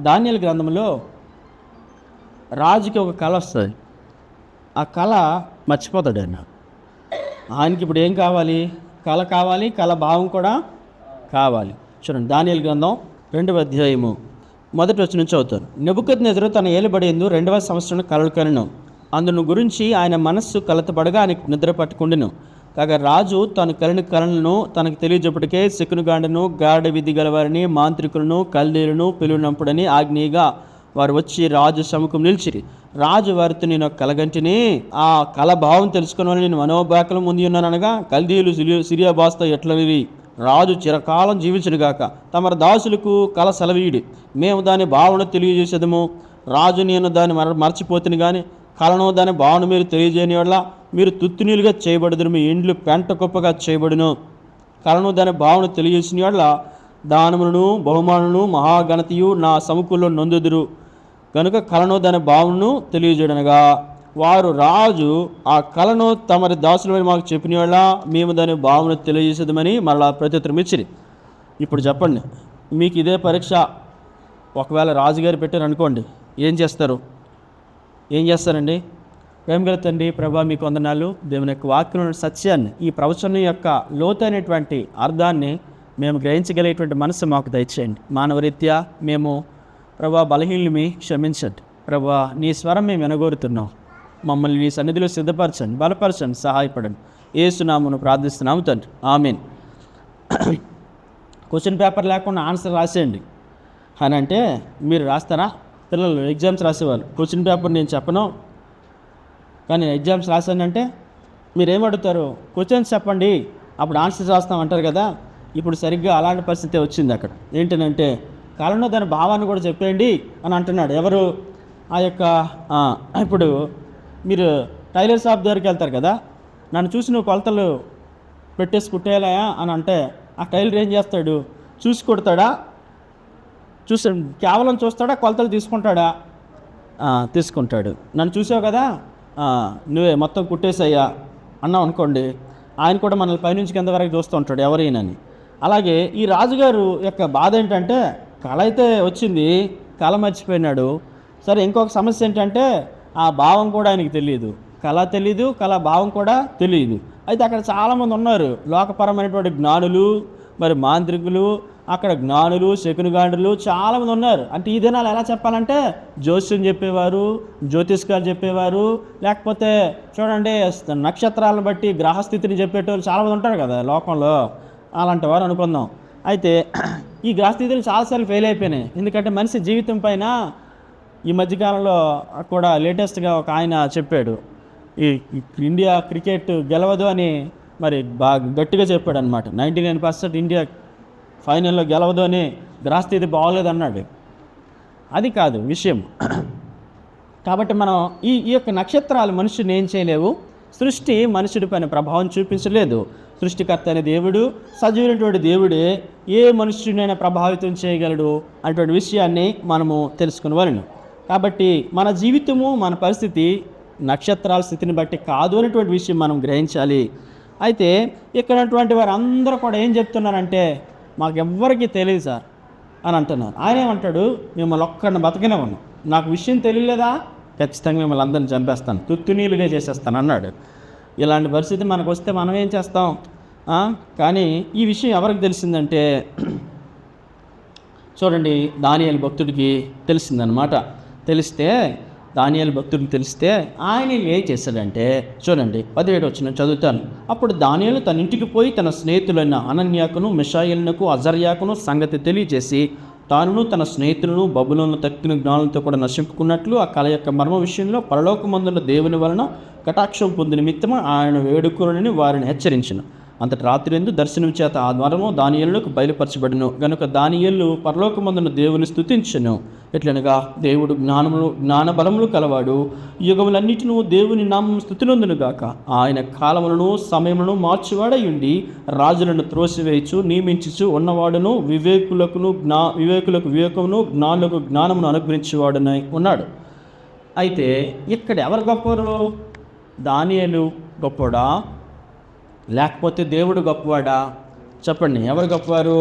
దానియేలు గ్రంథంలో రాజుకి ఒక కళ వస్తుంది. ఆ కళ మర్చిపోతాడు ఆయనకి ఇప్పుడు ఏం కావాలి? కళ కావాలి, కళ భావం కూడా కావాలి. చూడండి, దానియేలు గ్రంథం 2వ అధ్యాయము 1వ వచనం నుంచి చదువుతాను. నెబుకద్నెజరు తన ఏలుబడియందు 2వ సంవత్సరం కలలు కనెను. అందును గురించి ఆయన మనస్సు కలతపడగా ఆయనకు నిద్ర పట్టుకుండెను. కాగా రాజు తాను కలిని కళలను తనకు తెలియజేపటికే శకునుగాండను, గాఢ విధి గలవారిని, మాంత్రికులను, కల్దీలను పిలువనంపుడని ఆజ్ఞగా వారు వచ్చి రాజు సముఖం నిలిచిరి. రాజు వారితో నేను కలగంటిని, ఆ కళ భావం తెలుసుకుని నేను మనోబాకలం ముందు ఉన్నాను అనగా, కల్దీయులు సిరియా భాషతో ఎట్లవి రాజు చిరకాలం జీవించునుగాక, తమ దాసులకు కళ సెలవీయుడి, మేము దాని భావన తెలియజేసేదము. రాజు నేను దాన్ని మర్చిపోతుని కానీ కళను దాని భావన మీరు తెలియజేయని వల్ల మీరు తుత్తునీలుగా చేయబడుదురు, మీ ఇండ్లు పెంట కుప్పగా చేయబడును. కళను దాని భావన తెలియజేసిన వల్ల దానములను బహుమానులను మహాగణతియు నా సముఖంలో నొందుదురు. కనుక కళను దాని భావనను తెలియజేయడనగా వారు రాజు ఆ కళను తమరి దాసులమని మాకు చెప్పిన వల్ల మేము దాని భావన తెలియజేసేదమని మరలా ప్రత్యుత్తరం ఇచ్చిరి. ఇప్పుడు చెప్పండి, మీకు ఇదే పరీక్ష ఒకవేళ రాజుగారు పెట్టారు అనుకోండి, ఏం చేస్తారండి? ప్రేమగల తండ్రి, ప్రభా మీకు వందనాలు. దేవుని యొక్క వాక్యం సత్యాన్ని, ఈ ప్రవచనం యొక్క లోతైనటువంటి అర్థాన్ని మేము గ్రహించగలిగేటువంటి మనసు మాకు దయచేయండి. మానవరీత్యా మేము ప్రభా బలహీనమి క్షమించండి. ప్రభా నీ స్వరం మేము వినగోరుతున్నాం. మమ్మల్ని నీ సన్నిధిలో సిద్ధపరచండి, బలపరచండి, సహాయపడండి. యేసునామమున ప్రార్థిస్తున్నాము తండ్రి, ఆమేన్. క్వశ్చన్ పేపర్ లేకుండా ఆన్సర్ రాసేయండి అని అంటే మీరు రాస్తారా? పిల్లలు ఎగ్జామ్స్ రాసేవాళ్ళు క్వశ్చన్ పేపర్ నేను చెప్పను కానీ ఎగ్జామ్స్ రాశానంటే మీరేమడుగుతారు? క్వశ్చన్స్ చెప్పండి, అప్పుడు ఆన్సర్స్ రాస్తామంటారు కదా. ఇప్పుడు సరిగ్గా అలాంటి పరిస్థితి వచ్చింది అక్కడ. ఏంటంటే కళను దాని భావాన్ని కూడా చెప్పేయండి అని అంటున్నాడు. ఎవరు? ఆ యొక్క ఇప్పుడు మీరు టైలర్ షాప్ దగ్గరికి వెళ్తారు కదా, నన్ను చూసి నువ్వు కొలతలు పెట్టేసి కుట్టేయాలయా అని అంటే ఆ టైలర్ ఏం చేస్తాడు? చూసి కొడతాడా? కేవలం చూస్తాడా? కొలతలు తీసుకుంటాడా? తీసుకుంటాడు. నన్ను చూసావు కదా, నువ్వే మొత్తం కుట్టేసయ్యా అన్నావు అనుకోండి, ఆయన కూడా మనల్ని పైనుంచి కింద వరకు చూస్తూ ఉంటాడు ఎవరైనాని. అలాగే ఈ రాజుగారు యొక్క బాధ ఏంటంటే కళ అయితే వచ్చింది, కళ మర్చిపోయినాడు. సరే, ఇంకొక సమస్య ఏంటంటే ఆ భావం కూడా ఆయనకి తెలియదు. కళ తెలీదు, కళ భావం కూడా తెలియదు. అయితే అక్కడ చాలామంది ఉన్నారు లోకపరమైనటువంటి జ్ఞానులు, మరి మాంత్రికులు, అక్కడ జ్ఞానులు, శకునుగాండ్రులు చాలామంది ఉన్నారు. అంటే ఈ దినాలు ఎలా చెప్పాలంటే జ్యోతిష్యం చెప్పేవారు, జ్యోతిష్కాలు చెప్పేవారు, లేకపోతే చూడండి నక్షత్రాలను బట్టి గ్రహస్థితిని చెప్పేటోళ్ళు చాలామంది ఉంటారు కదా లోకంలో. అలాంటి వారు అనుకుందాం. అయితే ఈ గ్రహస్థితులు చాలాసార్లు ఫెయిల్ అయిపోయినాయి. ఎందుకంటే మనిషి జీవితం పైన ఈ మధ్యకాలంలో కూడా లేటెస్ట్గా ఒక ఆయన చెప్పాడు, ఈ ఇండియా క్రికెట్ గెలవదు అని మరి బాగా గట్టిగా చెప్పాడు అనమాట. 99% ఇండియా ఫైనల్లో గెలవదు అని, గ్రహస్థితి బాగోలేదన్నాడు. అది కాదు విషయం. కాబట్టి మనం ఈ యొక్క నక్షత్రాలు మనుషుని ఏం చేయలేవు. సృష్టి మనుషుడి పైన ప్రభావం చూపించలేదు. సృష్టికర్త అనే దేవుడు, సజీవులైనటువంటి దేవుడే ఏ మనుష్యునైనా ప్రభావితం చేయగలడు అటువంటి విషయాన్ని మనము తెలుసుకునేవాళ్ళను. కాబట్టి మన జీవితము, మన పరిస్థితి నక్షత్రాల స్థితిని బట్టి కాదు అనేటువంటి విషయం మనం గ్రహించాలి. అయితే ఇక్కడటువంటి వారు అందరూ కూడా ఏం చెప్తున్నారంటే మాకెవ్వరికీ తెలియదు సార్ అని అంటున్నారు. ఆయన ఏమంటాడు? మిమ్మల్ని ఒక్కడిని బతకనే ఉన్నాం, నాకు విషయం తెలియలేదా? ఖచ్చితంగా మిమ్మల్ని అందరిని చంపేస్తాను, తుత్తునీలుగా చేసేస్తాను అన్నాడు. ఇలాంటి పరిస్థితి మనకు వస్తే మనం ఏం చేస్తాం? కానీ ఈ విషయం ఎవరికి తెలిసిందంటే చూడండి, దానియేలు భక్తుడికి తెలిసిందనమాట. తెలిస్తే దానియేలు భక్తుడికి తెలిస్తే ఆయన ఏం చేశాడంటే చూడండి 17 వచనం చదువుతాను. అప్పుడు దానియేలు తన ఇంటికి పోయి తన స్నేహితులైన అనన్యాకును, మిషాయేలునకు, అజర్యాకును సంగతి తెలియజేసి తానును తన స్నేహితులను బబులోను తక్కిన జ్ఞానులతో కూడా నశింపుకున్నట్లు ఆ కళ యొక్క మర్మ విషయంలో పరలోకమందున్న దేవుని వలన కటాక్షం పొందిన నిమిత్తము ఆయన వేడుకోనని వారిని హెచ్చరించను. అంతటి రాత్రి ఎందు దర్శనం చేత ఆ ద్వారము దానియేలుకు బయలుపరచబడును. గనుక దానియేలు పరలోకమందున దేవుని స్తుతించెను. ఎట్లనగా దేవుడు జ్ఞానబలములు కలవాడు, యుగములన్నిటినూ దేవుని నామం స్తుతినందును గాక. ఆయన కాలములను సమయములను మార్చివాడై ఉండి రాజులను త్రోసివేయచ్చు నియమించుచు ఉన్నవాడును, వివేకులకు వివేకమును, జ్ఞానులకు జ్ఞానమును అనుగ్రహించేవాడునై ఉన్నాడు. అయితే ఇక్కడ ఎవరు గొప్పవారు? దానియేలు గొప్పవాడా లేకపోతే దేవుడు గొప్పవాడా? చెప్పండి, ఎవరు గొప్పవారు?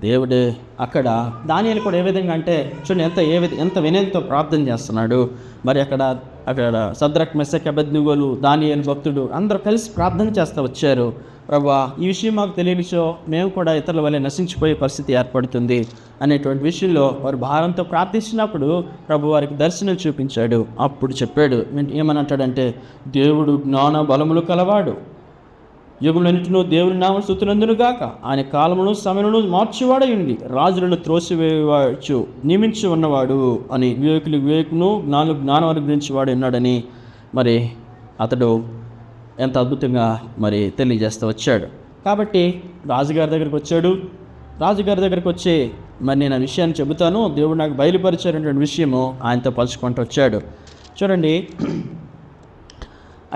దేవుడే అక్కడ దానియేలు కూడా ఏ విధంగా అంటే చూడండి, ఎంత వినయంతో ప్రార్థన చేస్తున్నాడు. మరి అక్కడ సద్రక్ మెషక్ అబేద్నెగోలు, దానియేలు భక్తుడు అందరూ కలిసి ప్రార్థన చేస్తూ వచ్చారు. ప్రభువా, ఈ విషయం మాకు తెలియనిచో మేము కూడా ఇతరుల వల్లే నశించిపోయే పరిస్థితి ఏర్పడుతుంది అనేటువంటి విషయంలో వారు భారంతో ప్రార్థించినప్పుడు ప్రభు వారికి దర్శనం చూపించాడు. అప్పుడు చెప్పాడు, ఏమని అంటాడంటే, దేవుడు జ్ఞాన బలములు కలవాడు, యుగములన్నిటినూ దేవుని నామ స్తుతులందును గాక, ఆయన కాలమును సమయమును మార్చివాడై ఉండి రాజులను త్రోసివేయవచ్చు నియమించి ఉన్నవాడు అని వివేకును జ్ఞానం అనుగ్రహించేవాడు ఉన్నాడని మరి అతడు ఎంత అద్భుతంగా మరి తెలియజేస్తూ వచ్చాడు. కాబట్టి రాజుగారి దగ్గరికి వచ్చాడు. రాజుగారి దగ్గరికి వచ్చి మరి నేను ఆ విషయాన్ని చెబుతాను, దేవుడు నాకు బయలుపరిచారనేటువంటి విషయము ఆయనతో పంచుకుంటూ వచ్చాడు. చూడండి,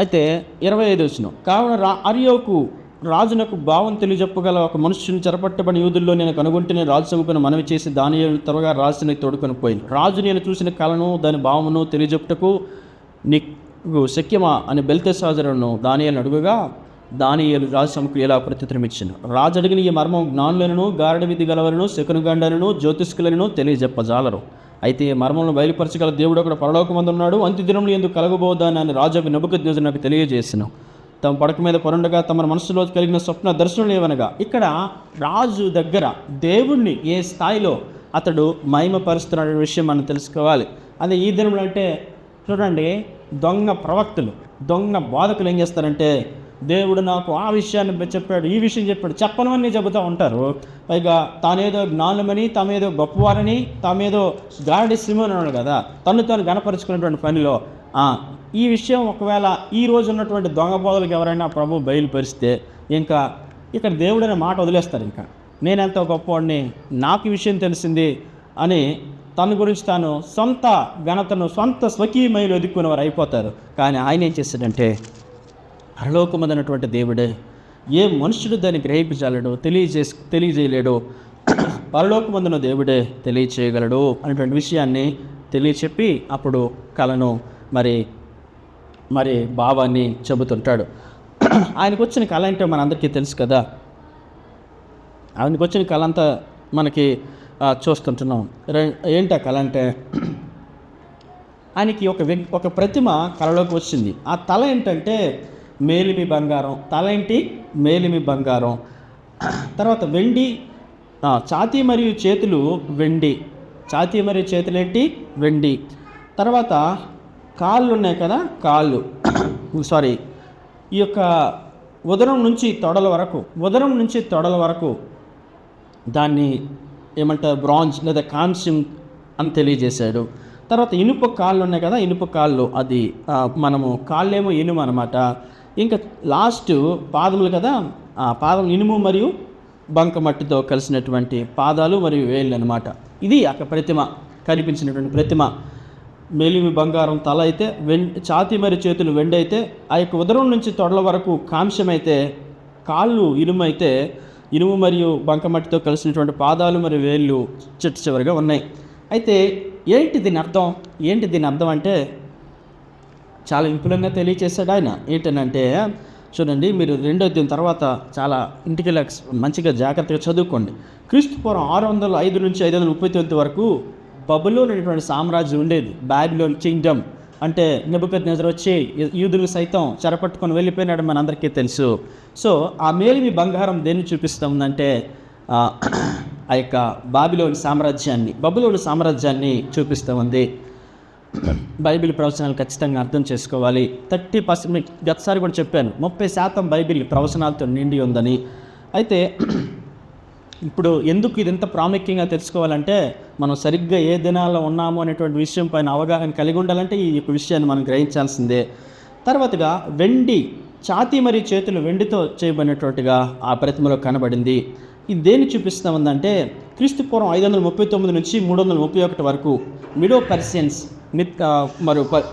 అయితే 25 వచనం, కావున అర్యోకు రాజునకు భావం తెలియజెప్పగల ఒక మనుష్యుని చెరపట్టబడిన యూదుల్లో నేను కనుగొంటేనే రాజు సముఖను మనవి చేసి దానియేలు త్వరగా రాజుని తోడుకొని పోయింది. రాజు నేను చూసిన కళను దాని భావమును తెలియజెప్పుటకు నీకు శక్యమా అని బెల్తెషాజరును దానియేలును అడుగుగా, దానియేలు రాజు సముఖులు ఇలా ప్రత్యుత్తరం ఇచ్చాను. రాజు అడిగిన ఈ మర్మం జ్ఞానులను, గారడ విధి గలవలను, శకునగండలను, జ్యోతిష్కులను తెలియజెప్పజాలరు. అయితే ఈ మర్మలను బయలుపరచగల దేవుడు ఒకడు పరలోకమందు ఉన్నాడు, అంత్య దినములు ఎందుకు కలగబోదాని అని రాజు నెబుకద్నెజరు నాకు తెలియజేసిన. తమ పడక మీద పరుండగా తమ మనసులో కలిగిన స్వప్న దర్శనం ఏవనగా, ఇక్కడ రాజు దగ్గర దేవుణ్ణి ఏ స్థాయిలో అతడు మహిమపరుస్తున్న విషయం మనం తెలుసుకోవాలి. అదే ఈ దినములు అంటే చూడండి, దొంగ ప్రవక్తలు, దొంగ బోధకులు ఏం చేస్తారంటే, దేవుడు నాకు ఆ విషయాన్ని చెప్పాడు, ఈ విషయం చెప్పాడు, చెప్పనవన్నీ చెబుతూ ఉంటారు. పైగా తానేదో జ్ఞానమని, తామేదో గొప్పవారని, తామేదో గాడి సింహని అన్నాడు కదా, తాను గణపరుచుకున్నటువంటి పనిలో ఈ విషయం ఒకవేళ ఈ రోజు ఉన్నటువంటి దొంగ బోధలకు ఎవరైనా ప్రభు బయలుపరిస్తే ఇంకా ఇక్కడ దేవుడనే మాట వదిలేస్తారు. ఇంకా నేనెంతో గొప్పవాడిని, నాకు ఈ విషయం తెలిసింది అని తన గురించి తాను సొంత ఘనతను సొంత స్వకీయమైలు ఎదుర్కొనేవారు అయిపోతారు. కానీ ఆయన ఏం చేశాడంటే, పరలోకమందున్నటువంటి దేవుడే, ఏ మనుషుడు దాన్ని గ్రహించగలడు, తెలియజేయలేడు, పరలోకమందున్న దేవుడే తెలియచేయగలడు అనేటువంటి విషయాన్ని తెలియచెప్పి అప్పుడు కళను మరి భావాన్ని చెబుతుంటాడు. ఆయనకు వచ్చిన కళ అంటే మనందరికీ తెలుసు కదా. ఆయనకు వచ్చిన కళ అంతా మనకి చూస్తుంటున్నాం. ఏంటి ఆ కళ అంటే, ఆయనకి ఒక ప్రతిమ కళలోకి వచ్చింది. ఆ తల ఏంటంటే మేలిమి బంగారం, తల ఏంటి మేలిమి బంగారం, తర్వాత వెండి, ఛాతీ మరియు చేతులు వెండి, ఛాతీ మరియు చేతులు ఏంటి వెండి, తర్వాత కాళ్ళు ఉన్నాయి కదా, కాళ్ళు ఈ యొక్క ఉదరం నుంచి తొడల వరకు దాన్ని ఏమంటారు, బ్రాంజ్ లేదా కాంస్యం అని తెలియజేశాడు. తర్వాత ఇనుప కాళ్ళు ఉన్నాయి కదా, ఇనుప కాళ్ళు, అది మనము కాళ్ళేమో ఇనుము అనమాట. ఇంకా లాస్ట్ పాదములు కదా, ఆ పాదం ఇనుము మరియు బంకమట్టితో కలిసినటువంటి పాదాలు మరియు వేళ్ళు అనమాట. ఇది అక్కడ ప్రతిమ కనిపించినటువంటి ప్రతిమ. మేలిమి బంగారం తల అయితే, ఛాతీ మరియు చేతులు వెండి అయితే, ఆ యొక్క ఉదరం నుంచి తొడల వరకు కాంస్యమైతే, కాళ్ళు ఇనుము అయితే, ఇనుము మరియు బంకమట్టితో కలిసినటువంటి పాదాలు మరియు వేళ్ళు చివరిగా ఉన్నాయి. అయితే ఏంటి దీని అర్థం అంటే చాలా విపులంగా తెలియచేశాడు ఆయన. ఏంటనంటే చూడండి, మీరు 2వ అధ్యాయం తర్వాత చాలా ఇంటికి మంచిగా జాగ్రత్తగా చదువుకోండి. క్రీస్తు పూర్వం 605 నుంచి 539 వరకు బబులోన్ అనేటువంటి సామ్రాజ్యం ఉండేది. బాబిలోన్ కింగ్డమ్ అంటే నెబుకద్నెజర్ వచ్చి యూదులు సైతం చెరపట్టుకొని వెళ్ళిపోయినాడు, మనందరికీ తెలుసు. సో ఆ మేలిమి బంగారం దేన్ని చూపిస్తూ ఉందంటే ఆ యొక్క బబులోన్ సామ్రాజ్యాన్ని చూపిస్తూ ఉంది. బైబిల్ ప్రవచనాలు ఖచ్చితంగా అర్థం చేసుకోవాలి. 30% మీకు గతసారి కూడా చెప్పాను, 30% బైబిల్ ప్రవచనాలతో నిండి ఉందని. అయితే ఇప్పుడు ఎందుకు ఇది ఎంత ప్రాముఖ్యంగా తెలుసుకోవాలంటే, మనం సరిగ్గా ఏ దినాల్లో ఉన్నాము అనేటువంటి విషయం పైన అవగాహన కలిగి ఉండాలంటే ఈ యొక్క విషయాన్ని మనం గ్రహించాల్సిందే. తర్వాతగా వెండి, ఛాతీ మరియు చేతులు వెండితో చేయబడినటువంటిగా ఆ ప్రతిమలో కనబడింది. ఇది దేన్ని చూపిస్తూ ఉందంటే, క్రీస్తు పూర్వం 539 నుంచి 331 వరకు మిడో పర్షియన్స్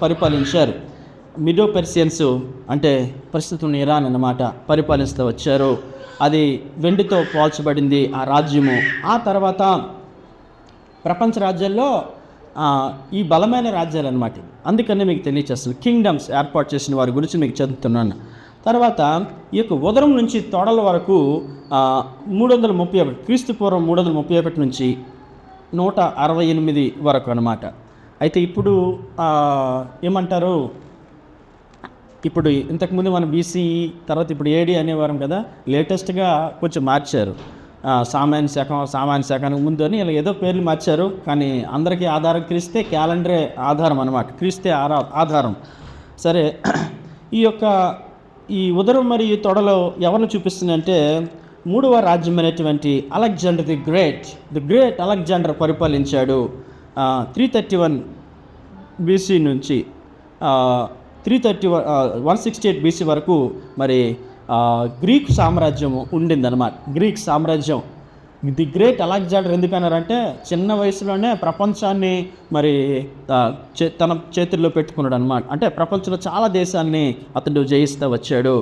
పరిపాలించారు. మిడో పర్షియన్స్ అంటే ప్రస్తుతం ఇరాన్ అన్నమాట, పరిపాలిస్తూ వచ్చారు. అది వెండితో పోల్చబడింది ఆ రాజ్యము. ఆ తర్వాత ప్రపంచ రాజ్యాల్లో ఈ బలమైన రాజ్యాలు అన్నమాట. అందుకనే మీకు తెలియచేస్తాను, కింగ్డమ్స్ ఏర్పాటు చేసిన వారి గురించి మీకు చదువుతున్నాను. తర్వాత ఈ యొక్క ఉదరం నుంచి తొడల వరకు 331 క్రీస్తు పూర్వం 331 నుంచి 168 వరకు అనమాట. అయితే ఇప్పుడు ఏమంటారు, ఇప్పుడు ఇంతకుముందు మనం బీసీఈ తర్వాత ఇప్పుడు ఏడి అనేవారం కదా, లేటెస్ట్గా కొంచెం మార్చారు. సామాన్య శకానికి ముందు అని ఇలా ఏదో పేర్లు మార్చారు, కానీ అందరికీ ఆధారం క్రీస్తే, క్యాలెండరే ఆధారం అనమాట, క్రీస్తే ఆధారం. సరే, ఈ ఉదరం మరియు తొడలో ఎవరిని చూపిస్తుందంటే మూడవ రాజ్యం అనేటువంటి అలెగ్జాండర్ ది గ్రేట్ అలెగ్జాండర్ పరిపాలించాడు 331 బీసీ నుంచి 168 బీసీ వరకు. మరి గ్రీక్ సామ్రాజ్యం ఉండిందన్నమాట. గ్రీక్ సామ్రాజ్యం ది గ్రేట్ అలెగ్జాండర్ ఎందుకన్నారంటే చిన్న వయసులోనే ప్రపంచాన్ని మరి తన చేతుల్లో పెట్టుకున్నాడు అనమాట. అంటే ప్రపంచంలో చాలా దేశాన్ని అతడు జయిస్తూ వచ్చాడు.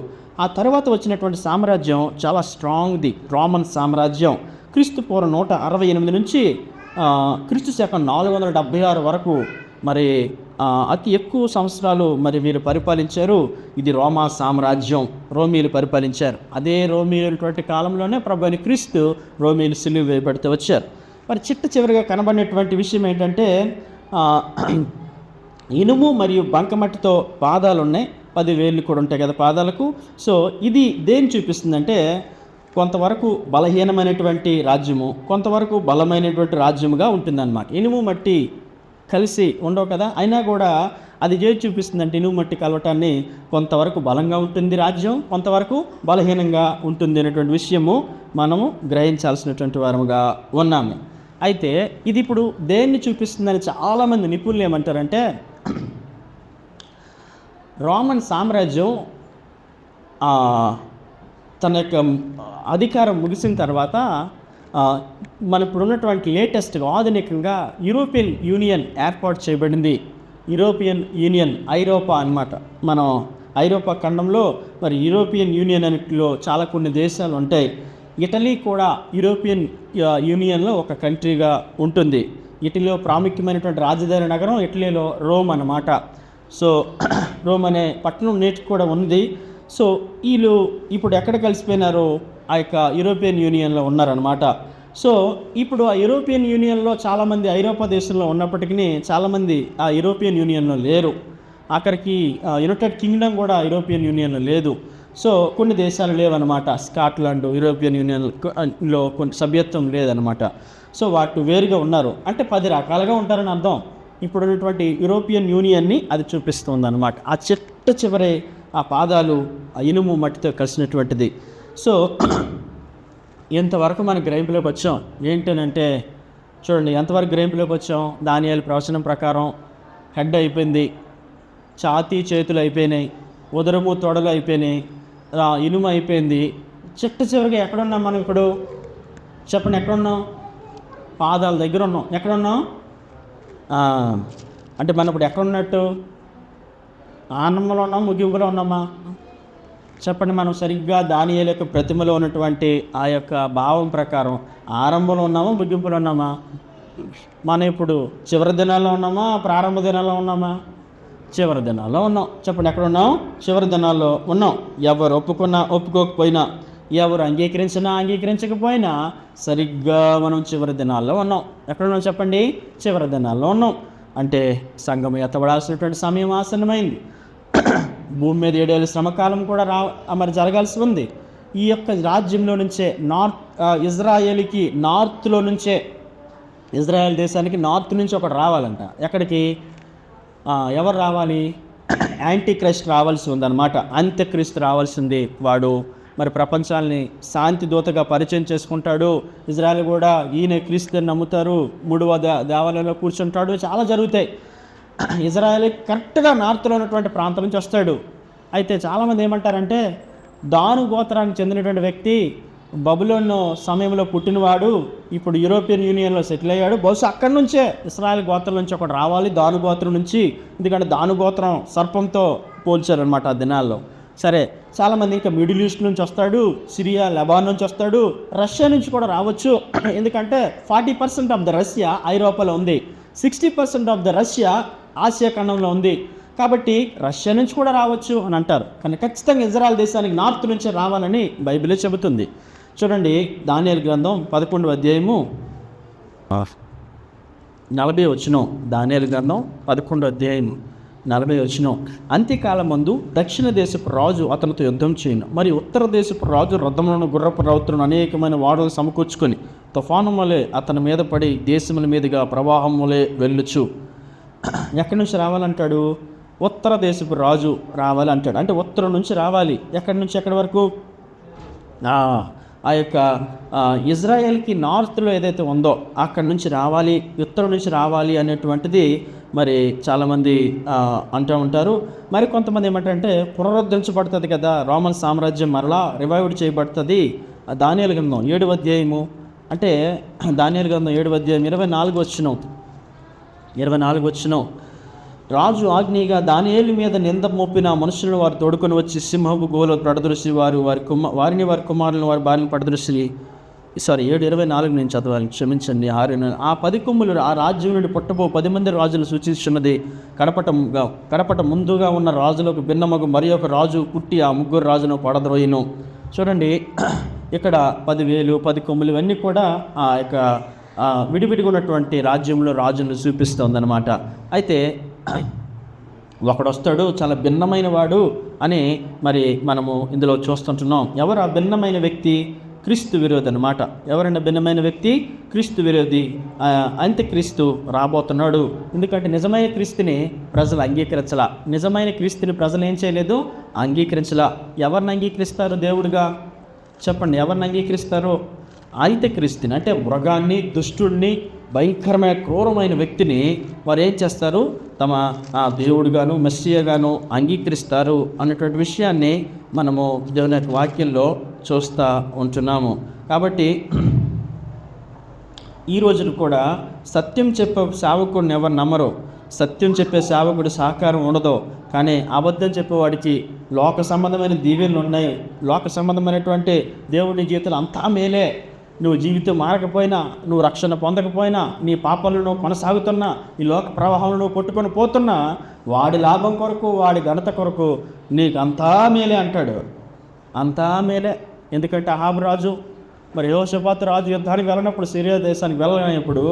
ఆ తర్వాత వచ్చినటువంటి సామ్రాజ్యం చాలా స్ట్రాంగ్ది, రోమన్ సామ్రాజ్యం. క్రీస్తు పూర్వం 168 నుంచి క్రీస్తు శకం 476 వరకు మరి అతి ఎక్కువ సంవత్సరాలు మరి వీరు పరిపాలించారు. ఇది రోమా సామ్రాజ్యం, రోమీలు పరిపాలించారు. అదే రోమీలటువంటి కాలంలోనే ప్రభువైన క్రీస్తు రోమీలు సిలువ వేయబడుతూ వచ్చారు. మరి చివరిగా కనబడినటువంటి విషయం ఏంటంటే ఇనుము మరియు బంకమట్టితో పాదాలు ఉన్నాయి, 10 వేళ్ళు కూడా ఉంటాయి కదా పాదాలకు. సో ఇది దేన్ని చూపిస్తుందంటే కొంతవరకు బలహీనమైనటువంటి రాజ్యము, కొంతవరకు బలమైనటువంటి రాజ్యముగా ఉంటుందన్నమాట. ఇనుము మట్టి కలిసి ఉండవు కదా, అయినా కూడా అది చేసి చూపిస్తుందంటే ఇనుము మట్టి కలవటాన్ని కొంతవరకు బలంగా ఉంటుంది రాజ్యం, కొంతవరకు బలహీనంగా ఉంటుంది అనేటువంటి విషయము మనము గ్రహించాల్సినటువంటి వారముగా ఉన్నాము. అయితే ఇది ఇప్పుడు దేన్ని చూపిస్తుందని చాలామంది నిపుణులు ఏమంటారంటే రోమన్ సామ్రాజ్యం తన యొక్క అధికారం ముగిసిన తర్వాత మన ఇప్పుడు ఉన్నటువంటి లేటెస్ట్గా ఆధునికంగా యూరోపియన్ యూనియన్ ఏర్పాటు చేయబడింది. యూరోపియన్ యూనియన్ ఐరోపా అన్నమాట. మనం ఐరోపా ఖండంలో మరి యూరోపియన్ యూనియన్ అన్నిటిలో చాలా కొన్ని దేశాలు ఉంటాయి. ఇటలీ కూడా యూరోపియన్ యూనియన్లో ఒక కంట్రీగా ఉంటుంది. ఇటలీలో ప్రాముఖ్యమైనటువంటి రాజధాని నగరం ఇటలీలో రోమ్ అన్నమాట. సో రోమ్ అనే పట్టణం నేటికి కూడా ఉంది. సో వీళ్ళు ఇప్పుడు ఎక్కడ కలిసిపోయినారో ఆ యొక్క యూరోపియన్ యూనియన్లో ఉన్నారనమాట. సో ఇప్పుడు ఆ యూరోపియన్ యూనియన్లో చాలామంది ఐరోపా దేశంలో ఉన్నప్పటికీ చాలామంది ఆ యూరోపియన్ యూనియన్లో లేరు. ఆఖరికి యునైటెడ్ కింగ్డమ్ కూడా యూరోపియన్ యూనియన్లో లేదు. సో కొన్ని దేశాలు లేవన్నమాట. స్కాట్లాండ్ యూరోపియన్ యూనియన్లో కొన్ని సభ్యత్వం లేదనమాట. సో వాటి వేరుగా ఉన్నారు, అంటే 10 రకాలుగా ఉంటారని అర్థం. ఇప్పుడు ఉన్నటువంటి యూరోపియన్ యూనియన్ని అది చూపిస్తుంది అనమాట. ఆ చివరి ఆ పాదాలు ఆ ఇనుము మట్టితో కలిసినటువంటిది. సో ఎంతవరకు మనం గ్రహింపులోకి వచ్చాం ఏంటనంటే చూడండి, ఎంతవరకు గ్రహింపులోకి వచ్చాం. దానియేలు ప్రవచనం ప్రకారం హెడ్ అయిపోయింది, చేతులు అయిపోయినాయి, ఉదరము తొడలు అయిపోయినాయి, ఇనుము అయిపోయింది. చివరిగా ఎక్కడున్నాం మనం ఇప్పుడు చెప్పండి, ఎక్కడున్నాం? పాదాల దగ్గర ఉన్నాం. ఎక్కడున్నాం అంటే మనం ఇప్పుడు ఎక్కడున్నట్టు? ఆనందంలో ఉన్నాం, ముగింపులో ఉన్నామా? చెప్పండి. మనం సరిగ్గా దానియేలు యొక్క ప్రతిమలో ఉన్నటువంటి ఆ యొక్క భావం ప్రకారం ఆరంభంలో ఉన్నామా, ముగింపులో ఉన్నామా? మనం ఇప్పుడు చివరి దినాల్లో ఉన్నామా, ప్రారంభ దినాల్లో ఉన్నామా? చివరి దినాల్లో ఉన్నాం. చెప్పండి, ఎక్కడ ఉన్నాం? చివరి దినాల్లో ఉన్నాం. ఎవరు ఒప్పుకోకపోయినా, ఎవరు అంగీకరించకపోయినా సరిగ్గా మనం చివరి దినాల్లో ఉన్నాం. ఎక్కడున్నాం చెప్పండి? చివరి దినాల్లో ఉన్నాం. అంటే సంఘం ఎత్తబడాల్సినటువంటి సమయం ఆసన్నమైంది. భూమి మీద 7 ఏళ్ళ శ్రమకాలం కూడా మరి జరగాల్సి ఉంది. ఈ యొక్క రాజ్యంలో నుంచే ఇజ్రాయేల్కి నార్త్లో నుంచే, ఇజ్రాయెల్ దేశానికి నార్త్ నుంచి ఒకటి రావాలంట. ఎక్కడికి? ఎవరు రావాలి? యాంటీ క్రైస్ట్ రావాల్సి ఉందన్నమాట. అంత్యక్రీస్తు రావాల్సింది. వాడు మరి ప్రపంచాన్ని శాంతి దూతగా పరిచయం చేసుకుంటాడు. ఇజ్రాయెల్ కూడా ఈయన క్రీస్తుని నమ్ముతారు, 3వ దేవాలయంలో కూర్చుంటాడు. చాలా జరుగుతాయి. ఇజ్రాయెల్ కరెక్ట్గా నార్త్లో ఉన్నటువంటి ప్రాంతం నుంచి వస్తాడు. అయితే చాలామంది ఏమంటారంటే దాను గోత్రానికి చెందినటువంటి వ్యక్తి బబులోన్ సమయంలో పుట్టినవాడు, ఇప్పుడు యూరోపియన్ యూనియన్లో సెటిల్ అయ్యాడు. బహుశా అక్కడి నుంచే ఇశ్రాయేల్ గోత్రం నుంచి ఒకటి రావాలి, దాను గోత్రం నుంచి. ఎందుకంటే దాను గోత్రం సర్పంతో పోల్చారనమాట ఆ దినాల్లో. సరే, చాలామంది ఇంకా మిడిల్ ఈస్ట్ నుంచి వస్తాడు, సిరియా, లెబాన్ నుంచి వస్తాడు, రష్యా నుంచి కూడా రావచ్చు. ఎందుకంటే 40% ఆఫ్ ద రష్యా ఐరోపాలో ఉంది, 60% ఆఫ్ ద రష్యా ఆసియా ఖండంలో ఉంది. కాబట్టి రష్యా నుంచి కూడా రావచ్చు అని అంటారు, కానీ ఖచ్చితంగా ఇజ్రాయెల్ దేశానికి నార్త్ నుంచే రావాలని బైబిలే చెబుతుంది. చూడండి, దానియేలు గ్రంథం 11వ అధ్యాయము 40 వచనం. దానియేలు గ్రంథం 11వ అధ్యాయం 40 వచనం. అంత్యకాలం మందు దక్షిణ దేశపు రాజు అతనితో యుద్ధం చేయను, మరి ఉత్తర దేశపు రాజు రథములను గుర్రపు రౌతులను అనేకమైన వాడలు సమకూర్చుకొని తుఫాను వలె అతని మీద పడి దేశముల మీదుగా ప్రవాహం వలె వెళ్ళుచు. ఎక్కడి నుంచి రావాలంటాడు? ఉత్తర దేశపు రాజు రావాలంటాడు. అంటే ఉత్తరం నుంచి రావాలి. ఎక్కడి నుంచి ఎక్కడి వరకు? ఆ యొక్క ఇజ్రాయెల్కి నార్త్లో ఏదైతే ఉందో అక్కడి నుంచి రావాలి, ఉత్తరం నుంచి రావాలి అనేటువంటిది మరి చాలామంది అంటూ ఉంటారు. మరి కొంతమంది ఏమంటారంటే పునరుద్ధరించబడుతుంది కదా, రోమన్ సామ్రాజ్యం మరలా రివైవ్డ్ చేయబడుతుంది. దానియేలు గ్రంథం 7వ అధ్యాయము, అంటే దానియేలు గ్రంథం 7వ అధ్యాయం 24 వచనం. రాజు ఆజ్ఞగా దానియేలు మీద నింద మోపిన మనుషులను వారు తోడుకొని వచ్చి సింహపు గోలు పడదృసి వారిని వారి కుమారులను వారి భార్యను పడదృసి 7:24 నేను చదవాలి, క్షమించండి. 6 ఆ 10 కొమ్ములు ఆ రాజ్యం నుండి పుట్టబో 10 మంది రాజులు సూచిస్తున్నది. కడపట ముందుగా ఉన్న రాజులకు భిన్నమగు మరి ఒక రాజు పుట్టి ఆ 3 రాజును పడద్రోయిను. చూడండి, ఇక్కడ 10,000 10 కొమ్ములు ఇవన్నీ కూడా ఆ యొక్క విడివిడిగా ఉన్నటువంటి రాజ్యంలో రాజును చూపిస్తుందన్నమాట. అయితే ఒకడు వస్తాడు చాలా భిన్నమైన వాడు అని మరి మనము ఇందులో చూస్తుంటున్నాం. ఎవరు ఆ భిన్నమైన వ్యక్తి? క్రీస్తు విరోధి అనమాట. ఎవరైనా భిన్నమైన వ్యక్తి? క్రీస్తు విరోధి. అంత్యక్రీస్తు రాబోతున్నాడు. ఎందుకంటే నిజమైన క్రీస్తుని ప్రజలు అంగీకరించలా. నిజమైన క్రీస్తుని ప్రజలు ఏం చేయలేదు? అంగీకరించలా. ఎవరిని అంగీకరిస్తారు దేవుడిగా? చెప్పండి, ఎవరిని అంగీకరిస్తారు? అంత్యక్రీస్తుని, అంటే మృగాన్ని, దుష్టుడిని, భయంకరమైన క్రూరమైన వ్యక్తిని వారు ఏం చేస్తారు? తమ దేవుడుగాను మెస్సియాగాను అంగీకరిస్తారు అన్నటువంటి విషయాన్ని మనము దేవుని యొక్క వాక్యంలో చూస్తూ ఉంటున్నాము. కాబట్టి ఈ రోజున కూడా సత్యం చెప్పే సేవకుడిని ఎవరు నమ్మరు. సత్యం చెప్పే సేవకుడి సహకారం ఉండదు. కానీ అబద్ధం చెప్పేవాడికి లోక సంబంధమైన దీవెనలు ఉన్నాయి. లోక సంబంధమైనటువంటి దేవుని జీవితంలో అంతా మేలే. నువ్వు జీవితం మారకపోయినా, నువ్వు రక్షణ పొందకపోయినా, నీ పాపాలను నువ్వు కొనసాగుతున్నా, ఈ లోక ప్రవాహంలో నువ్వు కొట్టుకొని పోతున్నా, వాడి లాభం కొరకు, వాడి ఘనత కొరకు నీకు అంతా మేలే అంటాడు. అంతా మేలే. ఎందుకంటే అహాబు రాజు మరి యెహోషాపాతు రాజు యుద్ధానికి వెళ్ళినప్పుడు, సిరియా దేశానికి వెళ్ళినప్పుడు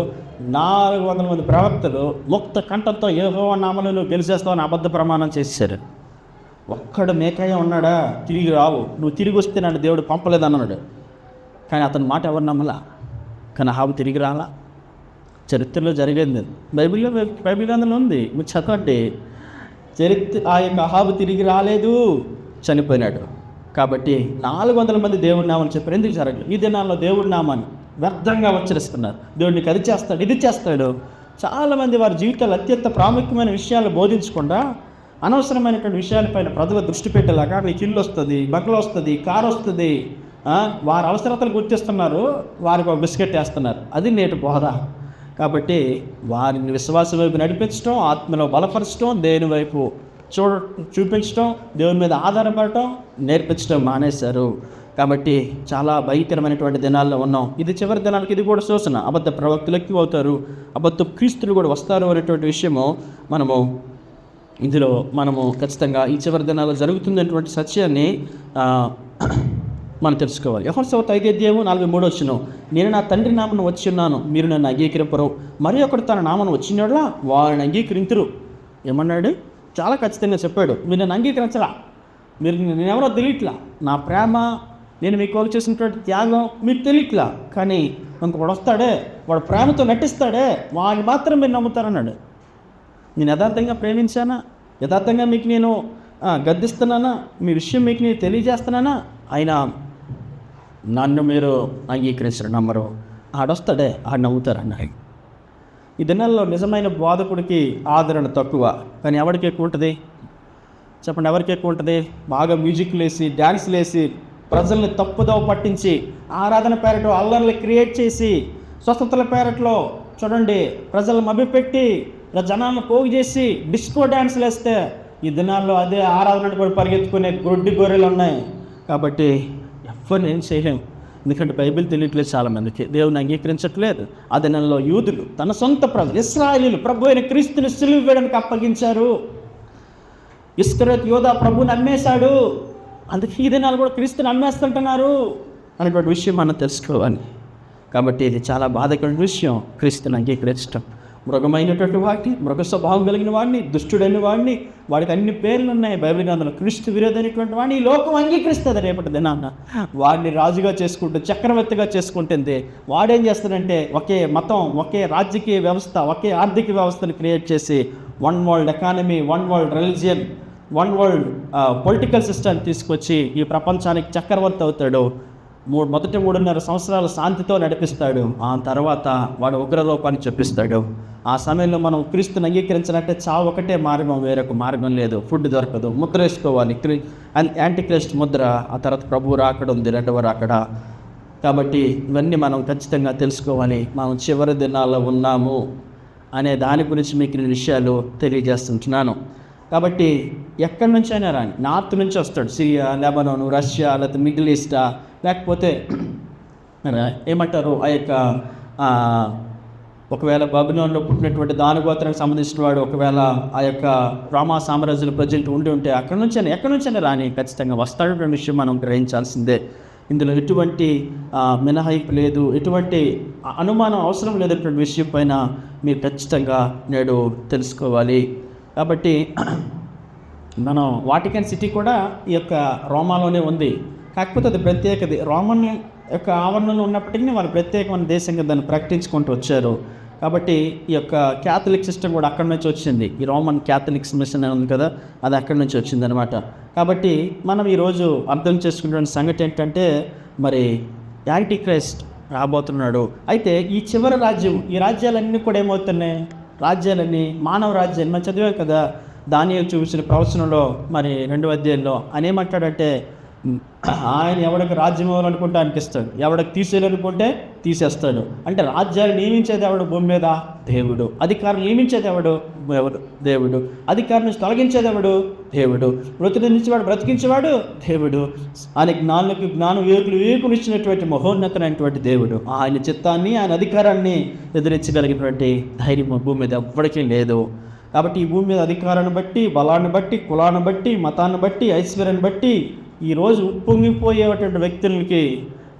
400 మంది ప్రవక్తలు ముక్త కంఠంతో యెహోవా నామములో గెలిచేస్తామని అబద్ధ ప్రమాణం చేశారు. ఒక్కడు మేకయ్య ఉన్నాడా? తిరిగి రావు, నువ్వు తిరిగి వస్తే నన్ను దేవుడు పంపలేదన్నాడు. కానీ అతని మాట ఎవరు నమ్మలా. కానీ అహాబు తిరిగి రాలా. చరిత్రలో జరిగేది బైబిల్ గ్రంథంలో ఉంది, మీరు చదవండి. ఆ యొక్క అహాబు తిరిగి రాలేదు, చనిపోయినాడు. కాబట్టి 400 మంది దేవుడి నామని చెప్పారు. ఎందుకు జరగలేదు? ఈ దినాల్లో దేవుడి నామాన్ని వ్యర్థంగా ఉచ్చరిస్తున్నారు. దేవుడికి అది చేస్తాడు, ఇది చేస్తాడు. చాలామంది వారి జీవితాలు అత్యంత ప్రాముఖ్యమైన విషయాలు బోధించకుండా అనవసరమైనటువంటి విషయాలపైన ప్రజల దృష్టి పెట్టేలాగా నీకు ఇల్లు వస్తుంది, బంగ్లా వస్తుంది, కారు వస్తుంది, వారి అవసరతలు గుర్తిస్తున్నారు, వారికి ఒక బిస్కెట్ వేస్తున్నారు. అది నేటి బోధ. కాబట్టి వారిని విశ్వాసం వైపు నడిపించడం, ఆత్మలో బలపరచడం, దేవుని వైపు చూపించడం, దేవుని మీద ఆధారపడటం నేర్పించడం మానేశారు. కాబట్టి చాలా భయంకరమైనటువంటి దినాల్లో ఉన్నాం. ఇది చివరి దినాలకి ఇది కూడా సూచన. అబద్ధ ప్రవక్తలు ఎక్కువ అవుతారు, అబద్ధ క్రీస్తులు కూడా వస్తారు అనేటువంటి విషయము ఇందులో మనము ఖచ్చితంగా ఈ చివరి దినాల్లో జరుగుతున్నటువంటి సత్యాన్ని మనం తెలుసుకోవాలి. యెహోషువ 5:43 నేను నా తండ్రి నామను వచ్చి ఉన్నాను, మీరు నన్ను అంగీకరింపరు. మరి ఒకడు తన నామను వచ్చినోడ్లా వారిని అంగీకరించరు. ఏమన్నాడు? చాలా ఖచ్చితంగా చెప్పాడు. మీరు నన్ను అంగీకరించరా, మీరు నేనెవరో తెలియట్లా, నా ప్రేమ, నేను మీకు చేసినటువంటి త్యాగం మీకు తెలియట్లా. కానీ ఇంకొకడు వస్తాడే, వాడు ప్రేమతో నటిస్తాడే, వాడిని మాత్రం మీరు నమ్ముతారన్నాడు. నేను యథార్థంగా ప్రేమించానా? యథార్థంగా మీకు నేను గద్దిస్తున్నానా? మీ విషయం మీకు నేను తెలియజేస్తున్నానా? అయినా నన్ను మీరు అంగీకరించరు, నమ్మరు. ఆడొస్తాడే, ఆడు నవ్వుతారన్నాడు. ఈ దినాల్లో నిజమైన బోధకుడికి ఆదరణ తక్కువ. కానీ ఎవరికి ఎక్కువ ఉంటుంది? చెప్పండి, ఎవరికి ఎక్కువ ఉంటుంది? బాగా మ్యూజిక్లు వేసి, డ్యాన్స్లు వేసి, ప్రజల్ని తప్పుదోవ పట్టించి, ఆరాధన పేరట్లో అల్లర్లు క్రియేట్ చేసి, స్వస్థతల పేరట్లో చూడండి ప్రజలను మభ్యపెట్టి, జనాలను పోగు చేసి, డిస్కో డ్యాన్స్లు వేస్తే ఈ దినాల్లో అదే ఆరాధన కూడా పరిగెత్తుకునే గొడ్డి గొర్రెలు ఉన్నాయి. కాబట్టి ఎవరిని ఏం చేయలేము. ఎందుకంటే బైబిల్ తెలియట్లేదు చాలామందికి, దేవుని అంగీకరించట్లేదు. ఆ దినంలో యూదులు తన సొంత ప్రజలు ఇశ్రాయేలీయులు ప్రభు అయిన క్రీస్తుని సిలువ వేయడానికి అప్పగించారు. ఇస్కరియోతు యోధా ప్రభువుని అమ్మేశాడు, అందుకే ఈ దినాలు కూడా క్రీస్తుని అమ్మేస్తుంటున్నారు అనేటువంటి విషయం మనం తెలుసుకోవాలి. కాబట్టి ఇది చాలా బాధకరమైన విషయం. క్రీస్తుని అంగీకరించడం, మృగమైనటువంటి వాడిని, మృగ స్వభావం కలిగిన వాడిని, దుష్టుడైన వాడిని, వాడికి అన్ని పేర్లు ఉన్నాయి బైబిల్ గ్రంథంలో, క్రీస్తు విరోధమైనటువంటి వాడిని ఈ లోకం అంగీకరిస్తుంది రేపటి దినాన్న. వాడిని రాజుగా చేసుకుంటూ చక్రవర్తిగా చేసుకుంటుంది. వాడేం చేస్తాడంటే ఒకే మతం, ఒకే రాజకీయ వ్యవస్థ, ఒకే ఆర్థిక వ్యవస్థను క్రియేట్ చేసి one world economy, one world religion, one world political system తీసుకొచ్చి ఈ ప్రపంచానికి చక్రవర్తి అవుతాడు. మొదటి 3.5 సంవత్సరాలు శాంతితో నడిపిస్తాడు. ఆ తర్వాత వాడు ఉగ్రరూపాన్ని చూపిస్తాడు. ఆ సమయంలో మనం క్రీస్తుని అంగీకరించాలంటే చావు ఒకటే మార్గం, వేరొక మార్గం లేదు. ఫుడ్ దొరకదు, ముద్ర వేసుకోవాలి, యాంటీ క్రైస్ట్ ముద్ర. ఆ తర్వాత ప్రభువు రాకడ ఉంది, రెండవ రాకడ. కాబట్టి ఇవన్నీ మనం ఖచ్చితంగా తెలుసుకోవాలి. మనం చివరి దినాల్లో ఉన్నాము అనే దాని గురించి మీకు నేను విషయాలు తెలియజేస్తుంటున్నాను. కాబట్టి ఎక్కడి నుంచైనా రాని, నార్త్ నుంచి వస్తాడు, సిరియా, లెబనాను, రష్యా, లేకపోతే మిడిల్ ఈస్టా, లేకపోతే ఏమంటారు ఆ యొక్క ఒకవేళ బబులోన్లో పుట్టినటువంటి దానుగోత్రానికి సంబంధించిన వాడు ఒకవేళ ఆ యొక్క రోమా సామ్రాజ్యంలో ప్రజెంట్ ఉంటే ఎక్కడి నుంచైనా రాని ఖచ్చితంగా వస్తాడనే విషయం మనం గ్రహించాల్సిందే. ఇందులో ఎటువంటి మినహాయింపు లేదు, ఎటువంటి అనుమానం అవసరం లేదటువంటి విషయం పైన మీరు ఖచ్చితంగా నేడు తెలుసుకోవాలి. కాబట్టి మనం వాటికన్ సిటీ కూడా ఈ యొక్క రోమాలోనే ఉంది. కాకపోతే అది ప్రత్యేకది. రోమన్ యొక్క ఆవరణలో ఉన్నప్పటికీ వాళ్ళు ప్రత్యేకమైన దేశంగా దాన్ని ప్రకటించుకుంటూ వచ్చారు. కాబట్టి ఈ యొక్క క్యాథలిక్ సిస్టమ్ కూడా అక్కడి నుంచి వచ్చింది. ఈ రోమన్ క్యాథలిక్స్ మిషన్ ఉంది కదా, అది అక్కడి నుంచి వచ్చింది అనమాట. కాబట్టి మనం ఈరోజు అర్థం చేసుకునే సంగతి ఏంటంటే, మరి యాంటీ క్రైస్ట్ రాబోతున్నాడు. అయితే ఈ చివరి రాజ్యం, ఈ రాజ్యాలన్నీ కూడా ఏమవుతున్నాయి? రాజ్యాలన్నీ మానవ రాజ్యాలు. మనం చదివాం కదా దానియేలు చూసిన ప్రవచనంలో, మరి 2వ అధ్యాయంలో ఆయన ఏమంటాడంటే, ఆయన ఎవడికి రాజ్యం ఇవ్వాలనుకుంటే ఆయనకి ఇస్తాడు, ఎవడికి తీసేయాలనుకుంటే తీసేస్తాడు. అంటే రాజ్యాలు నియమించేది ఎవడు భూమి మీద? దేవుడు. అధికారం నియమించేది ఎవడు? దేవుడు. అధికారం నుంచి తొలగించేది ఎవడు? దేవుడు. మృతుడి నుంచి వాడు బ్రతికించేవాడు దేవుడు. ఆయన జ్ఞానులకు జ్ఞానం, వివేకులు ఇచ్చినటువంటి మహోన్నతమైనటువంటి దేవుడు. ఆయన చిత్తాన్ని, ఆయన అధికారాన్ని ఎదిరించగలిగినటువంటి ధైర్యం భూమి మీద ఎవ్వడికీ లేదు. కాబట్టి ఈ భూమి మీద అధికారాన్ని బట్టి, బలాన్ని బట్టి, కులాన్ని బట్టి, మతాన్ని బట్టి, ఐశ్వర్యాన్ని బట్టి ఈరోజు ఉప్పొంగిపోయేటువంటి వ్యక్తులకి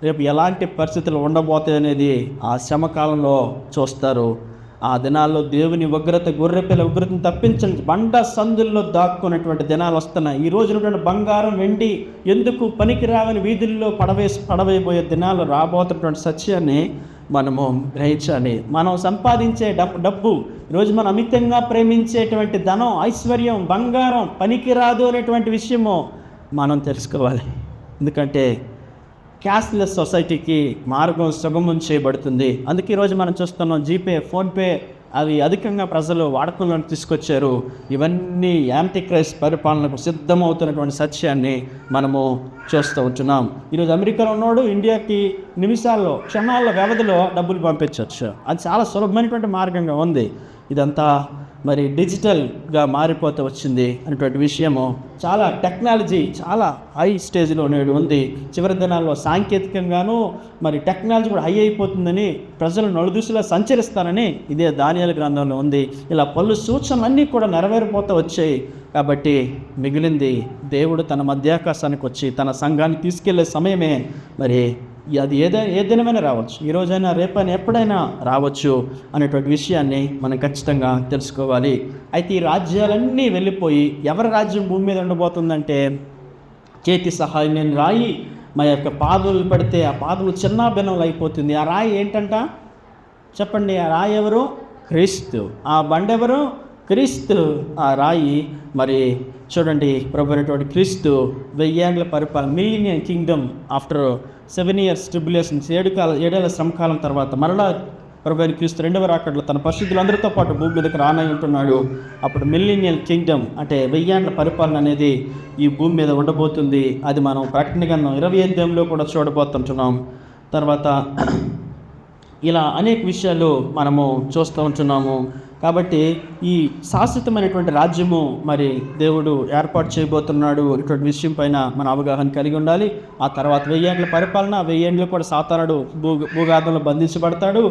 రేపు ఎలాంటి పరిస్థితులు ఉండబోతాయి అనేది ఆ శ్రమకాలంలో చూస్తారు. ఆ దినాల్లో దేవుని ఉగ్రత, గొర్రెపిల్ల ఉగ్రతను తప్పించండి బండ సందుల్లో దాక్కున్నటువంటి దినాలు వస్తున్నాయి. ఈ రోజున బంగారం, వెండి ఎందుకు పనికిరావని వీధుల్లో పడవేయబోయే దినాలు రాబోతున్నటువంటి సత్యాన్ని మనము గ్రహించాలి. మనం సంపాదించే డబ్బు, ఈరోజు మనం అమితంగా ప్రేమించేటువంటి ధనం, ఐశ్వర్యం, బంగారం పనికిరాదు అనేటువంటి విషయము మనం తెలుసుకోవాలి. ఎందుకంటే క్యాష్లెస్ సొసైటీకి మార్గం సుగమం చేయబడుతుంది. అందుకే ఈరోజు మనం చూస్తున్నాం జీపే, ఫోన్పే అవి అధికంగా ప్రజలు వాడకంలోకి తీసుకొచ్చారు. ఇవన్నీ యాంటీ క్రైస్ట్ పరిపాలనకు సిద్ధమవుతున్నటువంటి సత్యాన్ని మనము చూస్తూ ఉంటున్నాం. ఈరోజు అమెరికాలో ఉన్నవాడు ఇండియాకి నిమిషాల్లో, క్షణాల్లో వ్యవధిలో డబ్బులు పంపించవచ్చు. అది చాలా సులభమైనటువంటి మార్గంగా ఉంది. ఇదంతా మరి డిజిటల్గా మారిపోతూ వచ్చింది అనేటువంటి విషయము. చాలా టెక్నాలజీ చాలా హై స్టేజ్లో నేడు ఉంది. చివరి దినాల్లో సాంకేతికంగాను మరి టెక్నాలజీ కూడా హై అయిపోతుందని, ప్రజలు నలుదిశలా సంచరిస్తారని ఇదే దానియేలు గ్రంథంలో ఉంది. ఇలా పలు సూచనలన్నీ కూడా నెరవేరిపోతూ వచ్చాయి. కాబట్టి మిగిలింది దేవుడు తన మధ్యాకాశానికి వచ్చి తన సంఘాన్ని తీసుకెళ్లే సమయమే. మరి అది ఏ దినమైనా రావచ్చు, ఈరోజైనా రేపైనా ఎప్పుడైనా రావచ్చు అనేటువంటి విషయాన్ని మనం ఖచ్చితంగా తెలుసుకోవాలి. అయితే ఈ రాజ్యాలన్నీ వెళ్ళిపోయి ఎవరి రాజ్యం భూమి మీద ఉండబోతుందంటే, చేతి సహాయం నేను రాయి మా యొక్క పాదులు పడితే ఆ పాదులు చిన్నాభిన్నములు అయిపోతుంది. ఆ రాయి ఏంటంట చెప్పండి? ఆ రాయి ఎవరు? క్రీస్తు. ఆ బండెవరు? క్రీస్తు. ఆ రాయి మరి చూడండి, ప్రభు అయినటువంటి క్రీస్తు 1000 ఏళ్ల పరిపాలన, millennium Kingdom after 7 years tribulations, 7 ఏళ్ల శ్రమకాలం తర్వాత మరలా ప్రభు అయిన క్రీస్తు 2వ రాకడలో తన పరిశుద్ధులందరితో పాటు భూమి మీదకి రానై ఉంటున్నాడు. అప్పుడు మిలీనియల్ కింగ్డమ్ అంటే 1000 ఏళ్ల పరిపాలన అనేది ఈ భూమి మీద ఉండబోతుంది. అది మనం ప్రకటన గ్రంథం 28 కూడా చూడబోతుంటున్నాం. తర్వాత ఇలా అనేక విషయాలు మనము చూస్తూ ఉంటున్నాము. కాబట్టి ఈ శాశ్వతమైనటువంటి రాజ్యము మరి దేవుడు ఏర్పాటు చేయబోతున్నాడు అనేటువంటి విషయం పైన మన అవగాహన కలిగి ఉండాలి. ఆ తర్వాత 1000 ఏండ్ల పరిపాలన, 1000 ఏండ్లు కూడా సాతానుడు భూగాధంలో బంధించబడతాడు.